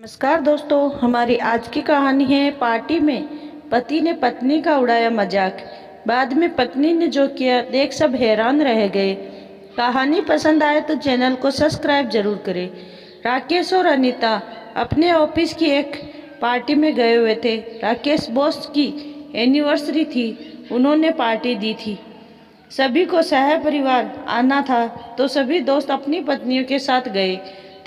नमस्कार दोस्तों, हमारी आज की कहानी है पार्टी में पति ने पत्नी का उड़ाया मजाक। बाद में पत्नी ने जो किया देख सब हैरान रह गए। कहानी पसंद आए तो चैनल को सब्सक्राइब जरूर करें। राकेश और अनीता अपने ऑफिस की एक पार्टी में गए हुए थे। राकेश बॉस की एनिवर्सरी थी, उन्होंने पार्टी दी थी। सभी को सह परिवार आना था तो सभी दोस्त अपनी पत्नियों के साथ गए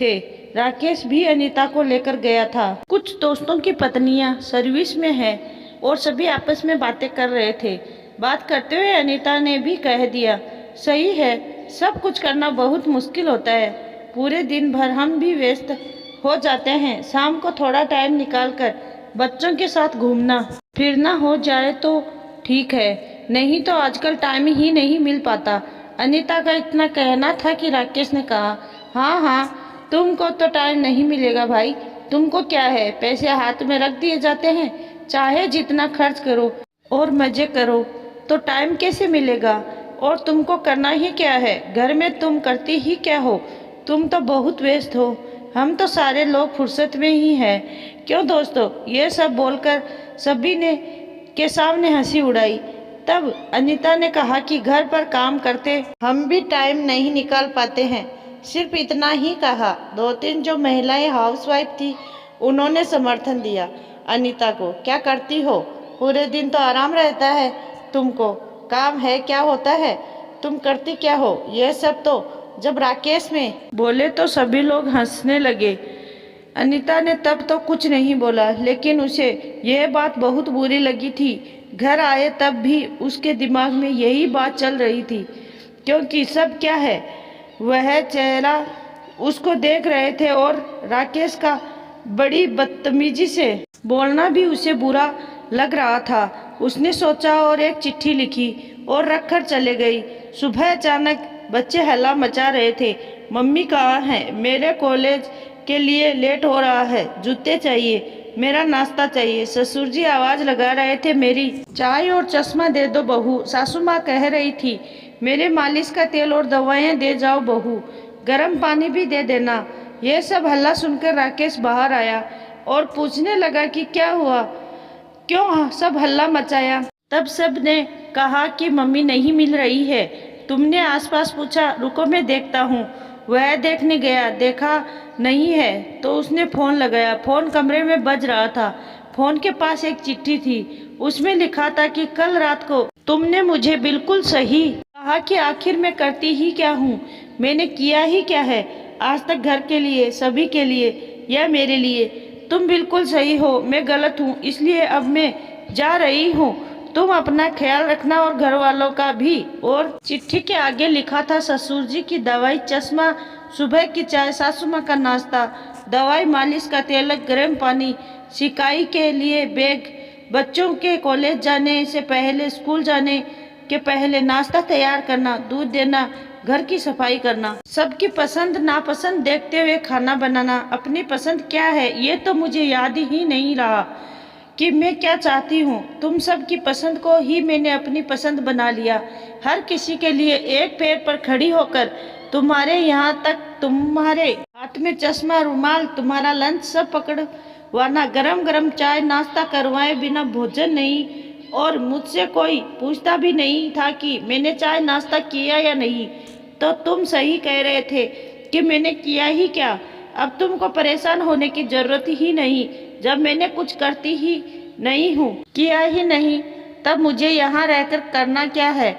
थे। राकेश भी अनीता को लेकर गया था। कुछ दोस्तों की पत्नियां सर्विस में हैं और सभी आपस में बातें कर रहे थे। बात करते हुए अनीता ने भी कह दिया, सही है, सब कुछ करना बहुत मुश्किल होता है। पूरे दिन भर हम भी व्यस्त हो जाते हैं, शाम को थोड़ा टाइम निकालकर बच्चों के साथ घूमना फिरना हो जाए तो ठीक है, नहीं तो आजकल टाइम ही नहीं मिल पाता। अनीता का इतना कहना था कि राकेश ने कहा, हाँ हाँ, तुमको तो टाइम नहीं मिलेगा भाई, तुमको क्या है, पैसे हाथ में रख दिए जाते हैं, चाहे जितना खर्च करो और मजे करो तो टाइम कैसे मिलेगा। और तुमको करना ही क्या है, घर में तुम करती ही क्या हो, तुम तो बहुत व्यस्त हो, हम तो सारे लोग फुर्सत में ही हैं। क्यों दोस्तों, ये सब बोलकर सभी ने के सामने हंसी उड़ाई। तब अनीता ने कहा कि घर पर काम करते हम भी टाइम नहीं निकाल पाते हैं। सिर्फ इतना ही कहा। दो तीन जो महिलाएं हाउसवाइफ थी उन्होंने समर्थन दिया अनीता को, क्या करती हो, पूरे दिन तो आराम रहता है, तुमको काम है क्या होता है, तुम करती क्या हो ये सब। तो जब राकेश में बोले तो सभी लोग हंसने लगे। अनीता ने तब तो कुछ नहीं बोला, लेकिन उसे यह बात बहुत बुरी लगी थी। घर आए तब भी उसके दिमाग में यही बात चल रही थी, क्योंकि सब क्या है, वह चेहरा उसको देख रहे थे और राकेश का बड़ी बदतमीजी से बोलना भी उसे बुरा लग रहा था। उसने सोचा और एक चिट्ठी लिखी और रखकर चले गई। सुबह अचानक बच्चे हल्ला मचा रहे थे, मम्मी कहाँ है, मेरे कॉलेज के लिए लेट हो रहा है, जूते चाहिए, मेरा नाश्ता चाहिए। ससुर जी आवाज लगा रहे थे, मेरी चाय और चश्मा दे दो बहू। सासू माँ कह रही थी, मेरे मालिश का तेल और दवाएं दे जाओ बहू, गर्म पानी भी दे देना। यह सब हल्ला सुनकर राकेश बाहर आया और पूछने लगा कि क्या हुआ, क्यों सब हल्ला मचाया। तब सब ने कहा कि मम्मी नहीं मिल रही है। तुमने आसपास पूछा, रुको मैं देखता हूँ। वह देखने गया, देखा नहीं है तो उसने फोन लगाया। फोन कमरे में बज रहा था। फोन के पास एक चिट्ठी थी, उसमें लिखा था कि कल रात को तुमने मुझे बिल्कुल सही कहा कि आखिर मैं करती ही क्या हूँ, मैंने किया ही क्या है आज तक घर के लिए, सभी के लिए या मेरे लिए। तुम बिल्कुल सही हो, मैं गलत हूँ, इसलिए अब मैं जा रही हूँ। तुम अपना ख्याल रखना और घर वालों का भी। और चिट्ठी के आगे लिखा था, ससुर जी की दवाई, चश्मा, सुबह की चाय, सासू माँ का नाश्ता, दवाई, मालिश का तेल, गर्म पानी, सिकाई के लिए बैग, बच्चों के कॉलेज जाने से पहले, स्कूल जाने के पहले नाश्ता तैयार करना, दूध देना, घर की सफाई करना, सबकी पसंद नापसंद देखते हुए खाना बनाना। अपनी पसंद क्या है ये तो मुझे याद ही नहीं रहा कि मैं क्या चाहती हूँ। तुम सब की पसंद को ही मैंने अपनी पसंद बना लिया। हर किसी के लिए एक पैर पर खड़ी होकर, तुम्हारे यहाँ तक तुम्हारे हाथ में चश्मा, रुमाल, तुम्हारा लंच सब पकड़वाना, गरम गरम चाय नाश्ता करवाए बिना भोजन नहीं, और मुझसे कोई पूछता भी नहीं था कि मैंने चाय नाश्ता किया या नहीं। तो तुम सही कह रहे थे कि मैंने किया ही क्या। अब तुमको परेशान होने की जरूरत ही नहीं। जब मैंने कुछ करती ही नहीं हूँ, किया ही नहीं, तब मुझे यहाँ रहकर करना क्या है।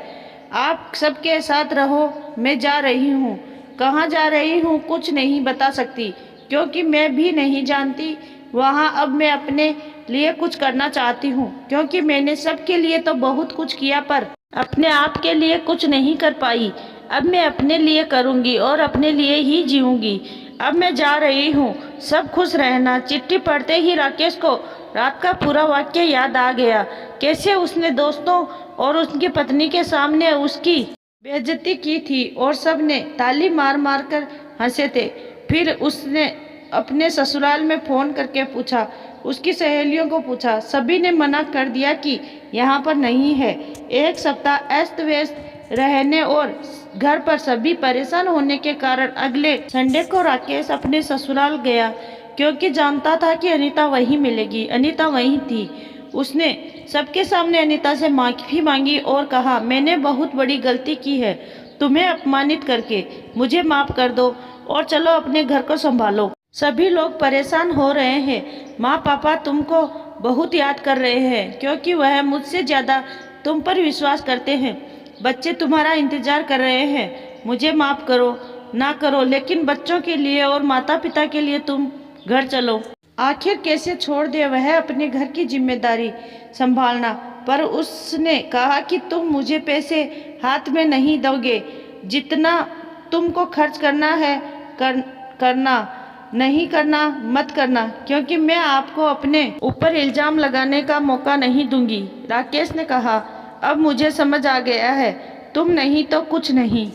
आप सबके साथ रहो, मैं जा रही हूँ। कहाँ जा रही हूँ कुछ नहीं बता सकती, क्योंकि मैं भी नहीं जानती वहाँ। अब मैं अपने लिए कुछ करना चाहती हूँ, क्योंकि मैंने सबके लिए तो बहुत कुछ किया पर अपने आप के लिए कुछ नहीं कर पाई। अब मैं अपने लिए करूँगी और अपने लिए ही जीऊँगी। अब मैं जा रही हूँ, सब खुश रहना। चिट्ठी पढ़ते ही राकेश को रात का पूरा वाक्य याद आ गया, कैसे उसने दोस्तों और उसकी पत्नी के सामने उसकी बेइज्जती की थी और सब ने ताली मार मार कर हंसे थे। फिर उसने अपने ससुराल में फ़ोन करके पूछा, उसकी सहेलियों को पूछा, सभी ने मना कर दिया कि यहाँ पर नहीं है। एक सप्ताह अस्त व्यस्त रहने और घर पर सभी परेशान होने के कारण अगले संडे को राकेश अपने ससुराल गया। क्योंकि जानता था कि अनीता वहीं मिलेगी। अनीता वहीं थी। उसने सबके सामने अनीता से माफ़ी मांगी और कहा, मैंने बहुत बड़ी गलती की है तुम्हें अपमानित करके, मुझे माफ़ कर दो और चलो अपने घर को संभालो। सभी लोग परेशान हो रहे हैं। माँ पापा तुमको बहुत याद कर रहे हैं क्योंकि वह मुझसे ज़्यादा तुम पर विश्वास करते हैं। बच्चे तुम्हारा इंतज़ार कर रहे हैं। मुझे माफ़ करो ना करो, लेकिन बच्चों के लिए और माता पिता के लिए तुम घर चलो। आखिर कैसे छोड़ दे वह अपने घर की जिम्मेदारी संभालना। पर उसने कहा कि तुम मुझे पैसे हाथ में नहीं दोगे, जितना तुमको खर्च करना है करना, नहीं करना मत करना, क्योंकि मैं आपको अपने ऊपर इल्ज़ाम लगाने का मौका नहीं दूंगी। राकेश ने कहा, अब मुझे समझ आ गया है, तुम नहीं तो कुछ नहीं।